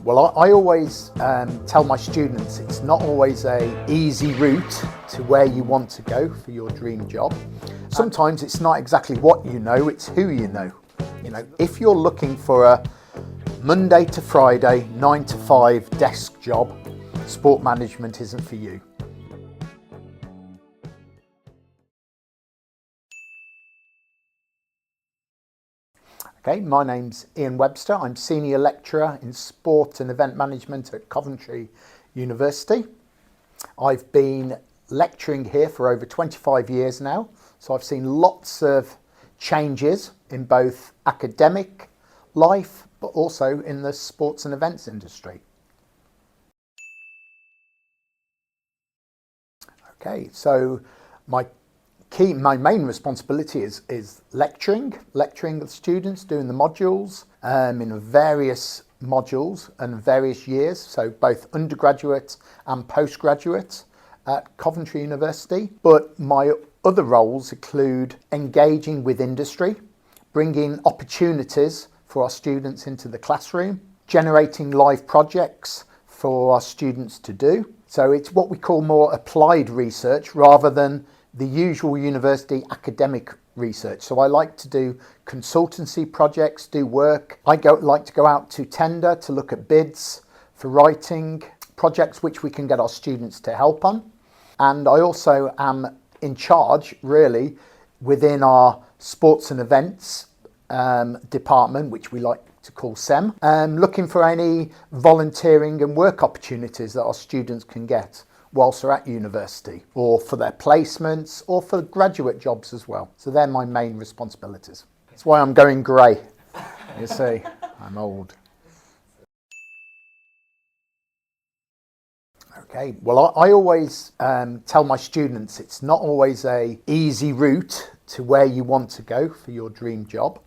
Well, I always tell my students it's not always an easy route to where you want to go for your dream job. Sometimes it's not exactly what you know, it's who you know. You know, if you're looking for a Monday to Friday, 9 to 5 desk job, sport management isn't for you. Okay, my name's Ian Webster. I'm Senior Lecturer in Sport and Event Management at Coventry University. I've been lecturing here for over 25 years now, so I've seen lots of changes in both academic life, but also in the sports and events industry. Okay, so my main responsibility is lecturing the students, doing the modules in various modules and various years, so both undergraduate and postgraduate at Coventry University. But my other roles include engaging with industry, bringing opportunities for our students into the classroom, generating live projects for our students to do. So it's what we call more applied research rather than the usual university academic research. So I like to do consultancy projects, do work. I like to go out to tender to look at bids for writing projects which we can get our students to help on. And I also am in charge, really, within our sports and events department, which we like to call SEM, looking for any volunteering and work opportunities that our students can get whilst they're at university, or for their placements, or for graduate jobs as well. So they're my main responsibilities. That's why I'm going grey. You see, I'm old. Okay, well, I always tell my students it's not always an easy route to where you want to go for your dream job.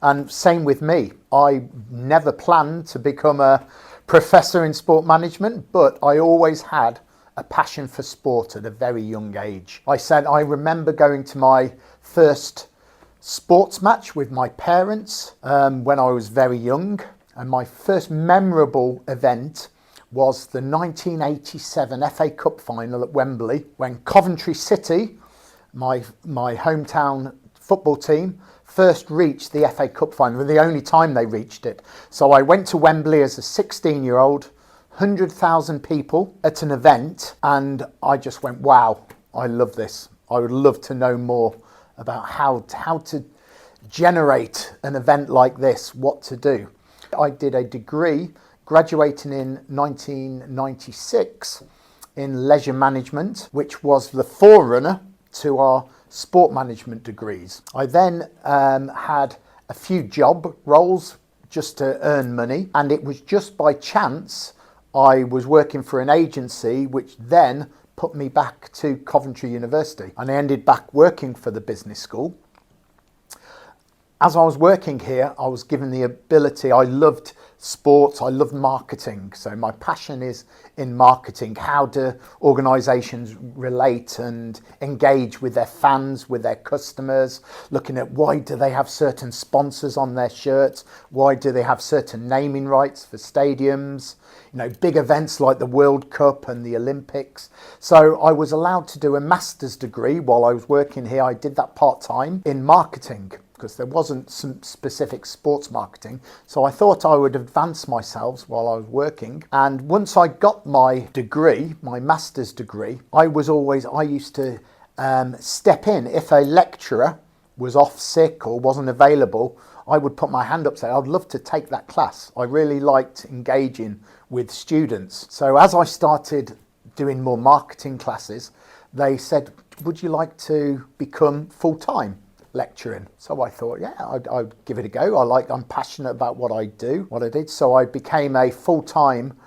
And same with me. I never planned to become a professor in sport management, but I always had a passion for sport at a very young age. I remember going to my first sports match with my parents when I was very young, and my first memorable event was the 1987 FA Cup final at Wembley, when Coventry City, my hometown football team, first reached the FA Cup final, the only time they reached it. So I went to Wembley as a 16-year-old, 100,000 people at an event, and I just went, wow, I love this. I would love to know more about how to generate an event like this, what to do. I did a degree, graduating in 1996 in leisure management, which was the forerunner to our sport management degrees. I then had a few job roles just to earn money, and it was just by chance I was working for an agency which then put me back to Coventry University, and I ended back working for the business school. As I was working here, I was given the ability, I loved sports, I loved marketing. So my passion is in marketing. How do organisations relate and engage with their fans, with their customers, looking at why do they have certain sponsors on their shirts, why do they have certain naming rights for stadiums, you know, big events like the World Cup and the Olympics. So I was allowed to do a master's degree while I was working here. I did that part-time in marketing, because there wasn't some specific sports marketing. So I thought I would advance myself while I was working. And once I got my degree, my master's degree, I used to step in. If a lecturer was off sick or wasn't available, I would put my hand up, say, I'd love to take that class. I really liked engaging with students. So as I started doing more marketing classes, they said, would you like to become full-time lecturing? So I thought, yeah, I'd give it a go. I'm passionate about what I do, what I did. So I became a full-time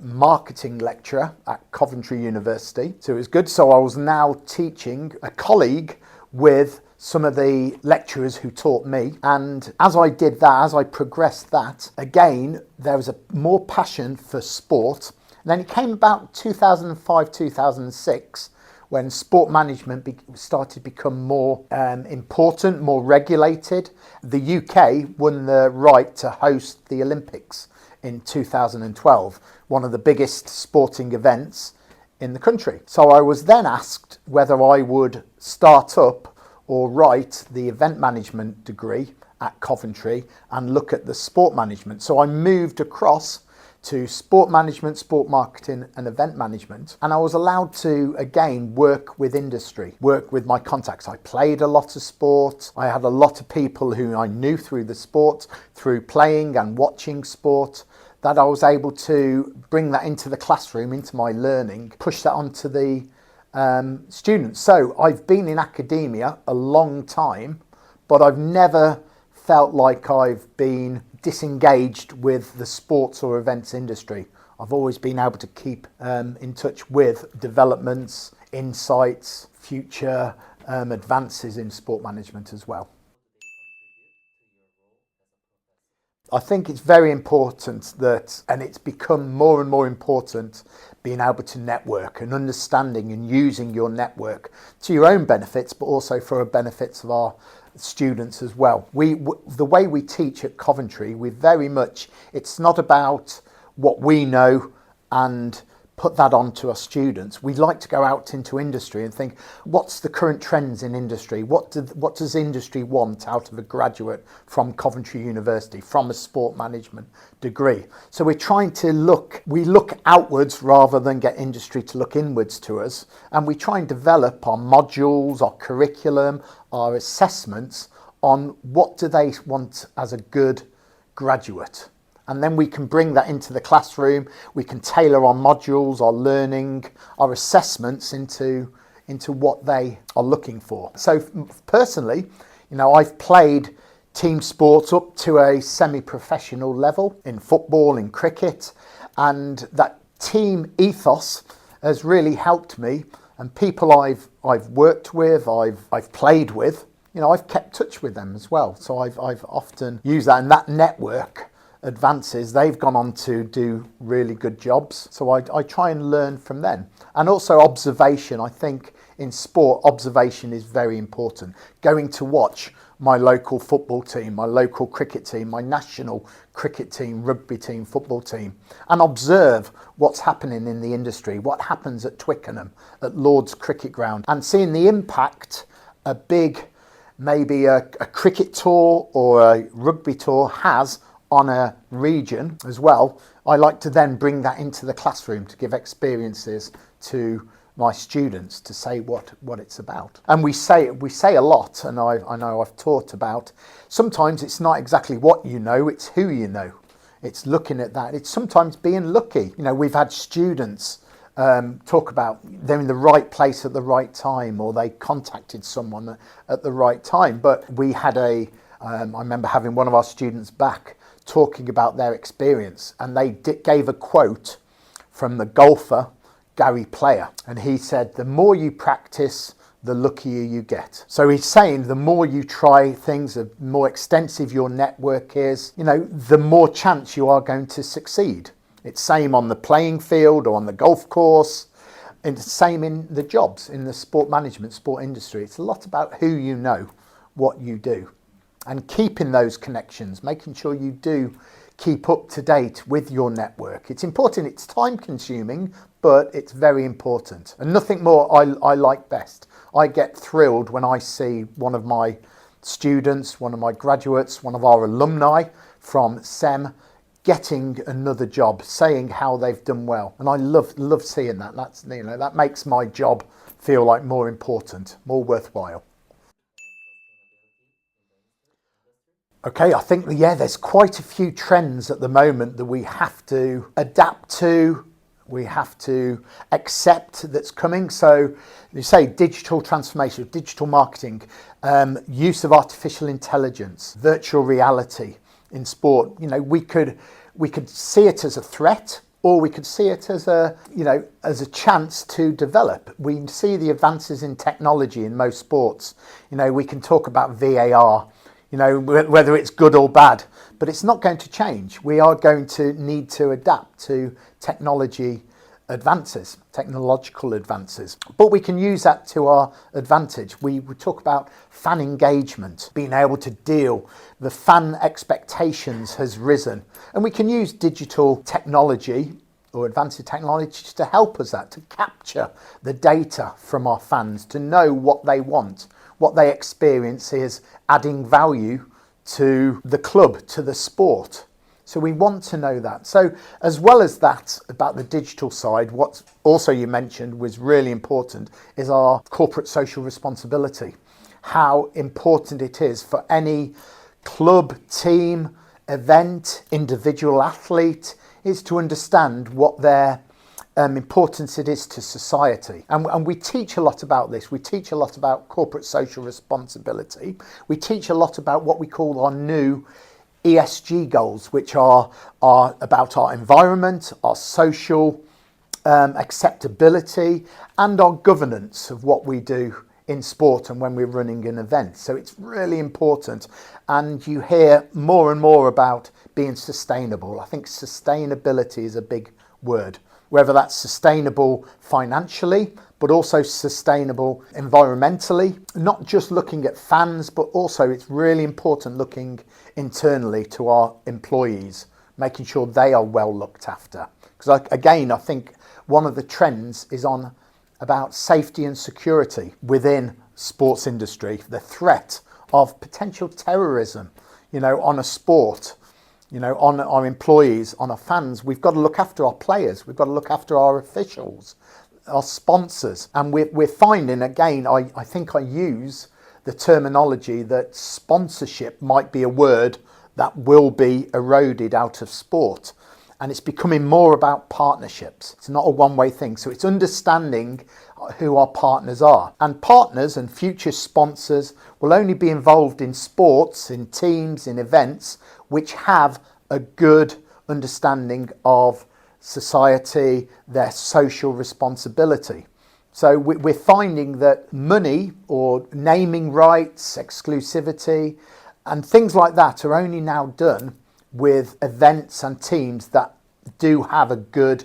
marketing lecturer at Coventry University. So it was good. So I was now teaching a colleague with some of the lecturers who taught me. And as I did that, as I progressed that, again, there was a more passion for sport. And then it came about 2005, 2006, when sport management started to become more important, more regulated. The UK won the right to host the Olympics in 2012, one of the biggest sporting events in the country. So I was then asked whether I would start up or write the event management degree at Coventry and look at the sport management. So I moved across to sport management, sport marketing and event management, and I was allowed to again work with industry, work with my contacts. I played a lot of sport. I had a lot of people who I knew through the sport, through playing and watching sport, that I was able to bring that into the classroom, into my learning, push that onto the students. So I've been in academia a long time, but I've never felt like I've been disengaged with the sports or events industry. I've always been able to keep in touch with developments, insights, future advances in sport management as well. I think it's very important that, and it's become more and more important, being able to network and understanding and using your network to your own benefits, but also for the benefits of our students as well. The way we teach at Coventry, it's not about what we know and put that on to our students. We like to go out into industry and think, what's the current trends in industry? What does industry want out of a graduate from Coventry University, from a sport management degree? So we're trying to look outwards rather than get industry to look inwards to us. And we try and develop our modules, our curriculum, our assessments on what do they want as a good graduate. And then we can bring that into the classroom. We can tailor our modules, our learning, our assessments into what they are looking for. So personally, I've played team sports up to a semi-professional level in football, in cricket, and that team ethos has really helped me. And people I've worked with, I've played with, I've kept touch with them as well. So I've often used that, and that network advances, they've gone on to do really good jobs. So I try and learn from them. And also observation. I think in sport, observation is very important. Going to watch my local football team, my local cricket team, my national cricket team, rugby team, football team, and observe what's happening in the industry, what happens at Twickenham, at Lord's Cricket Ground, and seeing the impact maybe a cricket tour or a rugby tour has on a region as well. I like to then bring that into the classroom to give experiences to my students to say what it's about. And we say a lot, and I know I've taught about, sometimes it's not exactly what you know, it's who you know. It's looking at that. It's sometimes being lucky. We've had students talk about they're in the right place at the right time, or they contacted someone at the right time. But we had I remember having one of our students back talking about their experience, and they gave a quote from the golfer Gary Player, and he said, the more you practice, the luckier you get. So he's saying the more you try things, the more extensive your network is, the more chance you are going to succeed. It's same on the playing field or on the golf course, and the same in the jobs, in the sport management, sport industry. It's a lot about who you know, what you do, and keeping those connections, making sure you do keep up to date with your network. It's important, it's time consuming, but it's very important. And nothing more I like best. I get thrilled when I see one of my students, one of my graduates, one of our alumni from SEM getting another job, saying how they've done well. And I love seeing that. That makes my job feel like more important, more worthwhile. Okay, I think, there's quite a few trends at the moment that we have to adapt to, we have to accept that's coming. So you say digital transformation, digital marketing, use of artificial intelligence, virtual reality in sport. We could see it as a threat, or we could see it as a chance to develop. We see the advances in technology in most sports. We can talk about VAR, whether it's good or bad, but it's not going to change. We are going to need to adapt to technology advances, technological advances. But we can use that to our advantage. We talk about fan engagement, being able to deal. The fan expectations has risen. And we can use digital technology or advanced technology to help us that, to capture the data from our fans, to know what they want, what they experience is adding value to the club, to the sport. So we want to know that. So as well as that, about the digital side, what also you mentioned was really important is our corporate social responsibility. How important it is for any club, team, event, individual athlete is to understand what their importance it is to society. And we teach a lot about this. We teach a lot about corporate social responsibility. We teach a lot about what we call our new ESG goals, which are about our environment, our social acceptability, and our governance of what we do in sport and when we're running an event. So it's really important. And you hear more and more about being sustainable. I think sustainability is a big word, whether that's sustainable financially, but also sustainable environmentally, not just looking at fans, but also it's really important looking internally to our employees, making sure they are well looked after. Because again, I think one of the trends is on about safety and security within sports industry, the threat of potential terrorism, on a sport, on our employees, on our fans. We've got to look after our players. We've got to look after our officials, our sponsors. And we're finding, again, I think I use the terminology that sponsorship might be a word that will be eroded out of sport. And it's becoming more about partnerships. It's not a one-way thing. So it's understanding who our partners are. And partners and future sponsors will only be involved in sports, in teams, in events, which have a good understanding of society, their social responsibility. So we're finding that money or naming rights, exclusivity, and things like that are only now done with events and teams that do have a good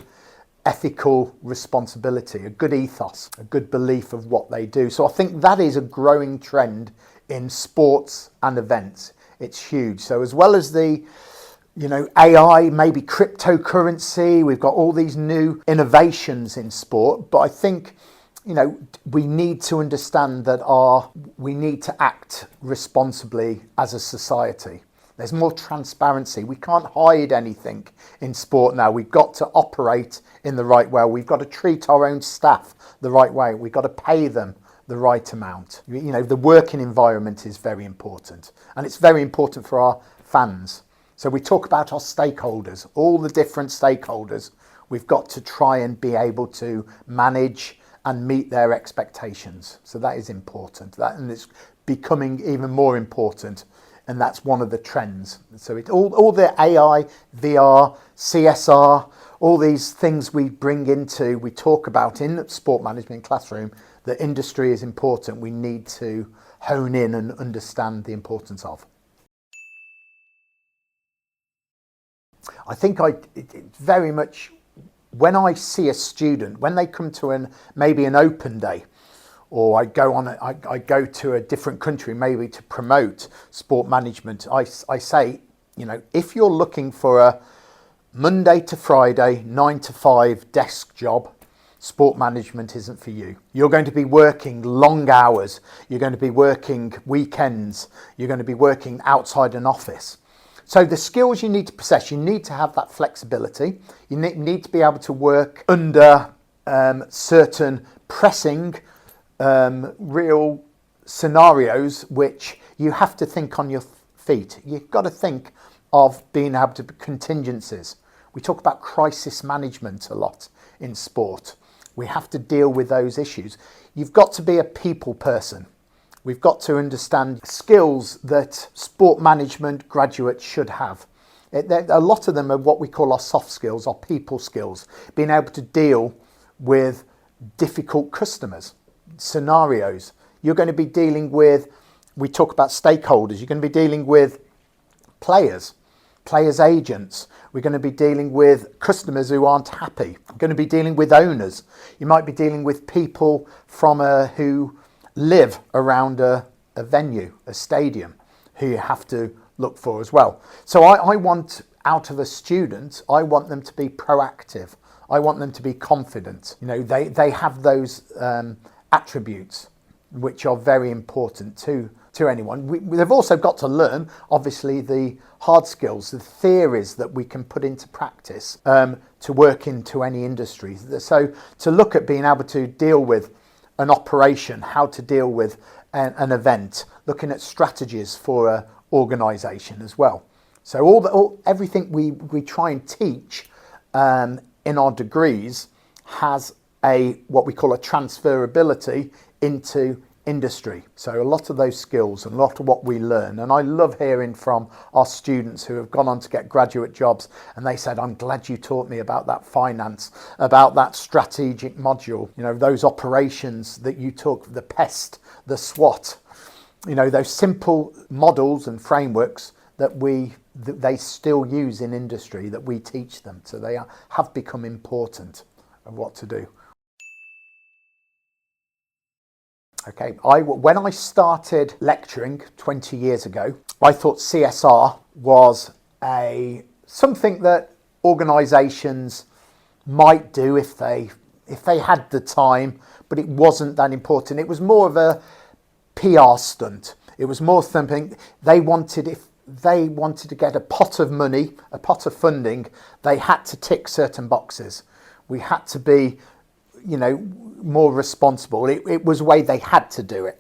ethical responsibility, a good ethos, a good belief of what they do. So I think that is a growing trend in sports and events. It's huge. So as well as the AI, maybe cryptocurrency, we've got all these new innovations in sport, but I think we need to understand that we need to act responsibly as a society. There's more transparency. We can't hide anything in sport now. We've got to operate in the right way. We've got to treat our own staff the right way. We've got to pay them the right amount. The working environment is very important, and it's very important for our fans. So we talk about our stakeholders, all the different stakeholders. We've got to try and be able to manage and meet their expectations. So that is important. And it's becoming even more important. And that's one of the trends. So all the AI, VR, CSR, all these things we talk about in the sport management classroom, the industry is important. We need to hone in and understand the importance of. I think it's very much when I see a student, when they come to maybe an open day, or I go to a different country maybe to promote sport management, I say, if you're looking for a Monday to Friday, 9 to 5 desk job, sport management isn't for you. You're going to be working long hours. You're going to be working weekends. You're going to be working outside an office. So the skills you need to possess, you need to have that flexibility. You need to be able to work under certain pressing real scenarios which you have to think on your feet. You've got to think of being able to contingencies. We talk about crisis management a lot in sport. We have to deal with those issues. You've got to be a people person. We've got to understand skills that sport management graduates should have. A lot of them are what we call our soft skills, our people skills, being able to deal with difficult customers, scenarios. You're going to be dealing with, we talk about stakeholders, you're going to be dealing with players. players' agents. We're going to be dealing with customers who aren't happy. We're going to be dealing with owners. You might be dealing with people who live around a venue, a stadium, who you have to look for as well. So I want out of a student, I want them to be proactive. I want them to be confident. You know, they have those attributes which are very important to anyone. They've also got to learn, obviously, the hard skills, the theories that we can put into practice to work into any industry. So to look at being able to deal with an operation, how to deal with an event, looking at strategies for an organisation as well. So everything we try and teach in our degrees has what we call a transferability into industry. So a lot of those skills and a lot of what we learn, and I love hearing from our students who have gone on to get graduate jobs, and they said, I'm glad you taught me about that finance, about that strategic module, you know, those operations that you took, the PEST, the SWOT, you know, those simple models and frameworks that they still use in industry, that we teach them. So they have become important of what to do. Okay, when I started lecturing 20 years ago, I thought CSR was something that organisations might do if they had the time, but it wasn't that important. It was more of a PR stunt. It was more something if they wanted to get a pot of money, a pot of funding, they had to tick certain boxes. We had to be, you know, more responsible. It was a way they had to do it,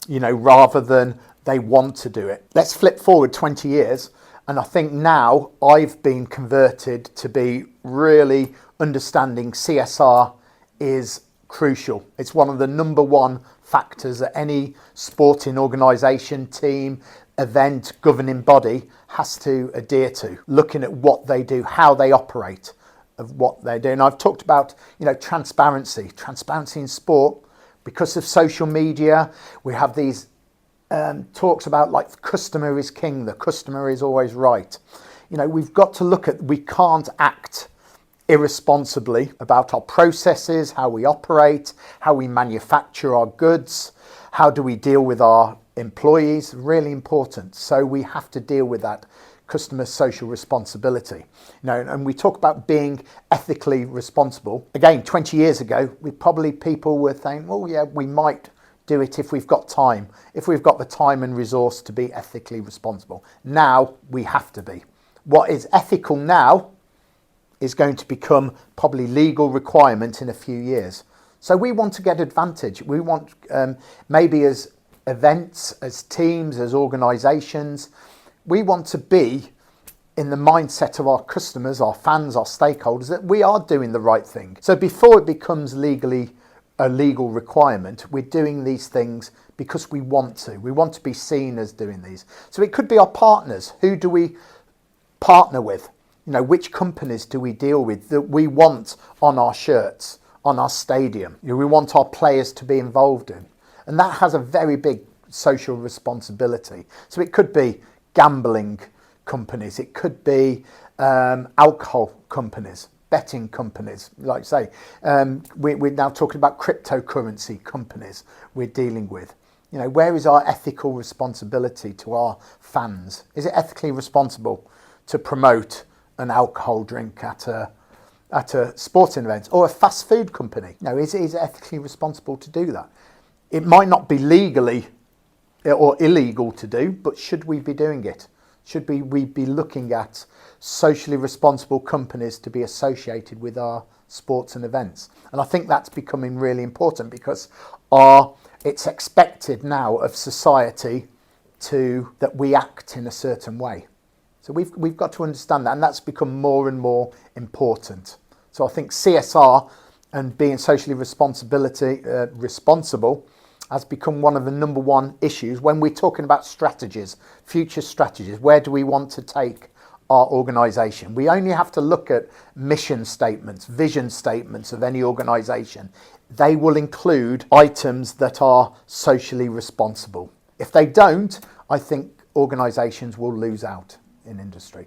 you know, rather than they want to do it. Let's flip forward 20 years, and I think now I've been converted to be really understanding CSR is crucial. It's one of the number one factors that any sporting organisation, team, event, governing body has to adhere to, looking at what they do, how they operate, of what they do. And I've talked about, you know, transparency in sport. Because of social media, we have these talks about, like, the customer is king, the customer is always right. You know, we've got to look at, we can't act irresponsibly about our processes, how we operate, how we manufacture our goods, how do we deal with our employees, really important. So we have to deal with that customer social responsibility. You know, and we talk about being ethically responsible. Again, 20 years ago, people were saying, oh yeah, we might do it if we've got time, if we've got the time and resource to be ethically responsible. Now we have to be. What is ethical now is going to become probably legal requirement in a few years. So we want to get advantage. We want, maybe as events, as teams, as organisations, we want to be in the mindset of our customers, our fans, our stakeholders, that we are doing the right thing. So before it becomes a legal requirement, we're doing these things because we want to. We want to be seen as doing these. So it could be our partners. Who do we partner with? You know, which companies do we deal with that we want on our shirts, on our stadium? You know, we want our players to be involved in. And that has a very big social responsibility. So it could be gambling companies, it could be alcohol companies, betting companies, like say, we're now talking about cryptocurrency companies we're dealing with. You know, where is our ethical responsibility to our fans? Is it ethically responsible to promote an alcohol drink at a sporting event, or a fast food company? You know, is it ethically responsible to do that? It might not be legally or illegal to do, but should we be doing it? Should we be looking at socially responsible companies to be associated with our sports and events? And I think that's becoming really important, because it's expected now of society that we act in a certain way. So we've got to understand that, and that's become more and more important. So I think CSR and being socially responsible has become one of the number one issues when we're talking about strategies, future strategies. Where do we want to take our organisation? We only have to look at mission statements, vision statements of any organisation. They will include items that are socially responsible. If they don't, I think organisations will lose out in industry.